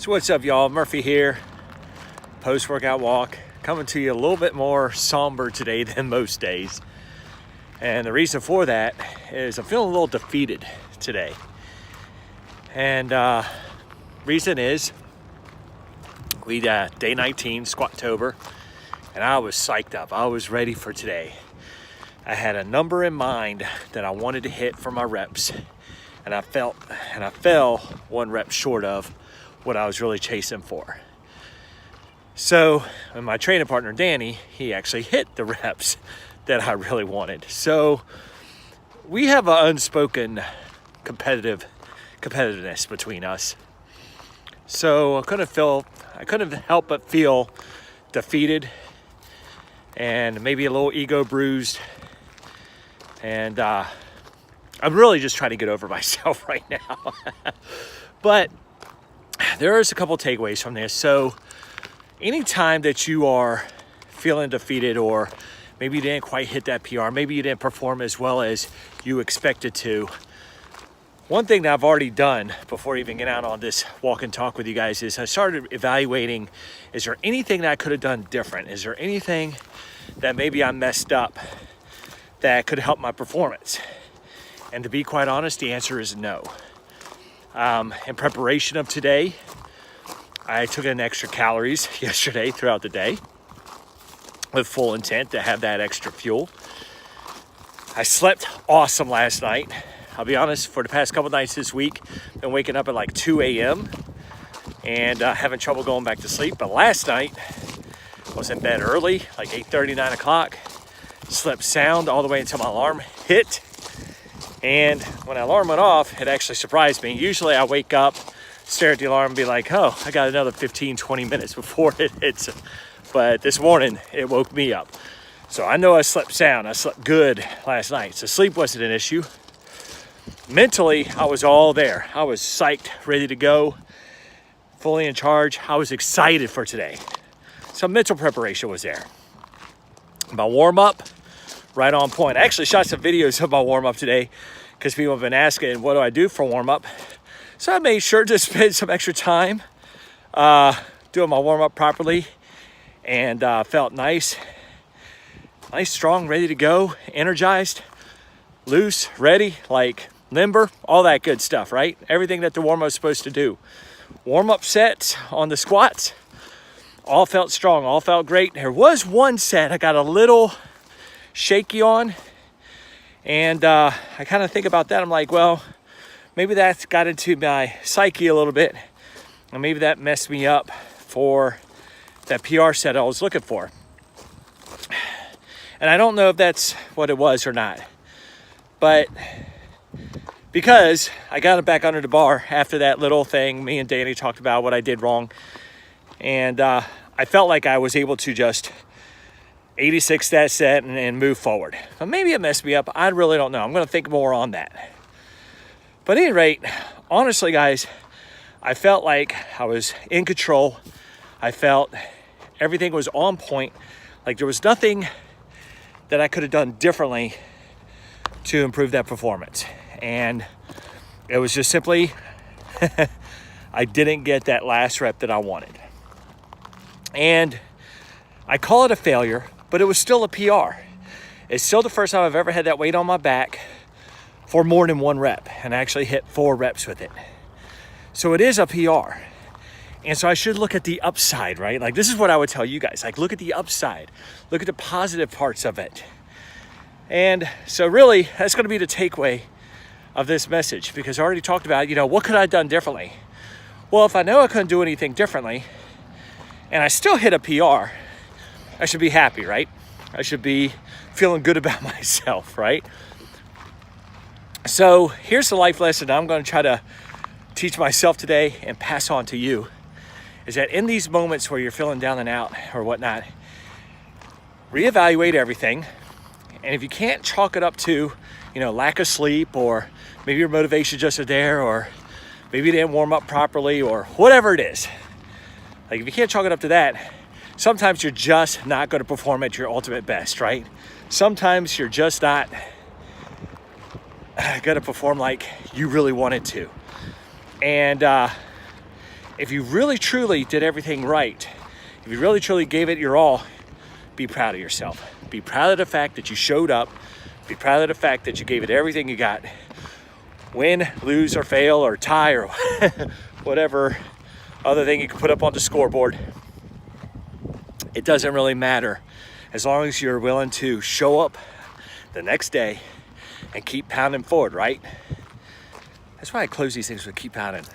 So what's up, y'all? Murphy here, post-workout walk, coming to you a little bit more somber today than most days. And the reason for that is I'm feeling a little defeated today. And reason is we day 19, Squattober, and I was psyched up. I was ready for today. I had a number in mind that I wanted to hit for my reps, and I fell 1 rep short of what I was really chasing for. So, and my training partner Danny, he actually hit the reps that I really wanted. So we have an unspoken competitiveness between us. So I couldn't help but feel defeated and maybe a little ego bruised. And I'm really just trying to get over myself right now. But there's a couple takeaways from this. So anytime that you are feeling defeated, or maybe you didn't quite hit that PR, maybe you didn't perform as well as you expected to, one thing that I've already done before even getting out on this walk and talk with you guys is I started evaluating, is there anything that I could have done different? Is there anything that maybe I messed up that could help my performance? And to be quite honest, the answer is no. In preparation of today, I took in extra calories yesterday throughout the day with full intent to have that extra fuel. I slept awesome last night. I'll be honest, for the past couple nights this week, been waking up at like 2 a.m. and having trouble going back to sleep. But last night, I was in bed early, like 8:30, 9 o'clock. Slept sound all the way until my alarm hit. And when the alarm went off, it actually surprised me. Usually I wake up, stare at the alarm and be like, oh, I got another 15, 20 minutes before it hits. But this morning, it woke me up. So I know I slept sound. I slept good last night. So sleep wasn't an issue. Mentally, I was all there. I was psyched, ready to go, fully in charge. I was excited for today. So mental preparation was there. My warm-up, right on point. I actually shot some videos of my warm-up today because people have been asking, what do I do for warm-up? So I made sure to spend some extra time doing my warm-up properly, and felt nice, strong, ready to go, energized, loose, ready, like limber, all that good stuff, right? Everything that the warm-up is supposed to do. Warm-up sets on the squats, all felt strong, all felt great. There was one set I got a little shaky on, and I kind of think about that. I'm like, well, maybe that's got into my psyche a little bit, and maybe that messed me up for that PR set I was looking for. And I don't know if that's what it was or not, but because I got it back under the bar after that little thing, me and Danny talked about what I did wrong, and I felt like I was able to just 86 that set and move forward. But maybe it messed me up. I really don't know. I'm going to think more on that. But at any rate, honestly, guys, I felt like I was in control. I felt everything was on point. Like there was nothing that I could have done differently to improve that performance. And it was just simply, I didn't get that last rep that I wanted. And I call it a failure, but it was still a PR. It's still the first time I've ever had that weight on my back for more than 1 rep, and I actually hit 4 reps with it. So it is a PR. And so I should look at the upside, right? Like this is what I would tell you guys, like look at the upside, look at the positive parts of it. And so really that's going to be the takeaway of this message, because I already talked about, what could I have done differently? Well, if I know I couldn't do anything differently and I still hit a PR, I should be happy, right? I should be feeling good about myself, right? So here's the life lesson I'm going to try to teach myself today and pass on to you, is that in these moments where you're feeling down and out or whatnot, reevaluate everything. And if you can't chalk it up to, lack of sleep, or maybe your motivation just isn't there, or maybe you didn't warm up properly, or whatever it is, like if you can't chalk it up to that, sometimes you're just not going to perform at your ultimate best, right? Sometimes you're just not going to perform like you really wanted to. And if you really truly did everything right, if you really truly gave it your all, be proud of yourself. Be proud of the fact that you showed up. Be proud of the fact that you gave it everything you got. Win, lose, or fail, or tie, or whatever other thing you can put up on the scoreboard. It doesn't really matter as long as you're willing to show up the next day and keep pounding forward, right? That's why I close these things with keep pounding.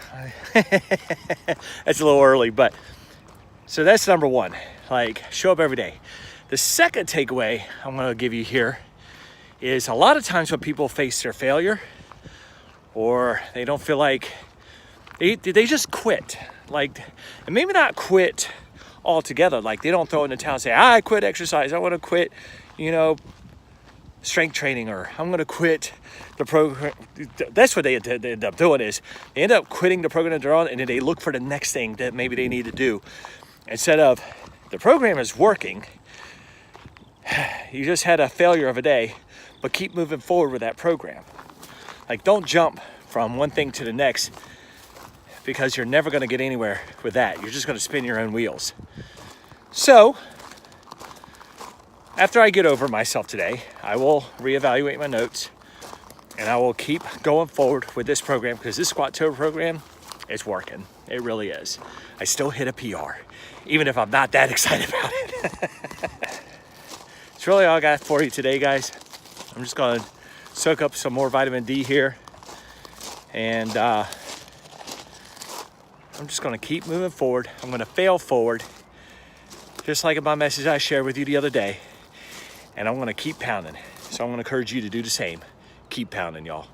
That's a little early, but so that's number one. Like, show up every day. The second takeaway I'm going to give you here is a lot of times when people face their failure or they don't feel like they just quit. Like, and maybe not quit altogether. Like, they don't throw in the towel and say, I quit exercise. I want to quit, strength training, or I'm going to quit the program. That's what they end up doing, is they end up quitting the program that they're on, and then they look for the next thing that maybe they need to do. Instead of, the program is working, you just had a failure of a day, but keep moving forward with that program. Like, don't jump from one thing to the next, because you're never going to get anywhere with that. You're just going to spin your own wheels. So, after I get over myself today, I will reevaluate my notes, and I will keep going forward with this program, because this Squat-Tober program is working. It really is. I still hit a PR, even if I'm not that excited about it. It's really all I got for you today, guys. I'm just going to soak up some more vitamin D here, and I'm just going to keep moving forward. I'm going to fail forward, just like in my message I shared with you the other day. And I'm going to keep pounding. So I'm going to encourage you to do the same. Keep pounding, y'all.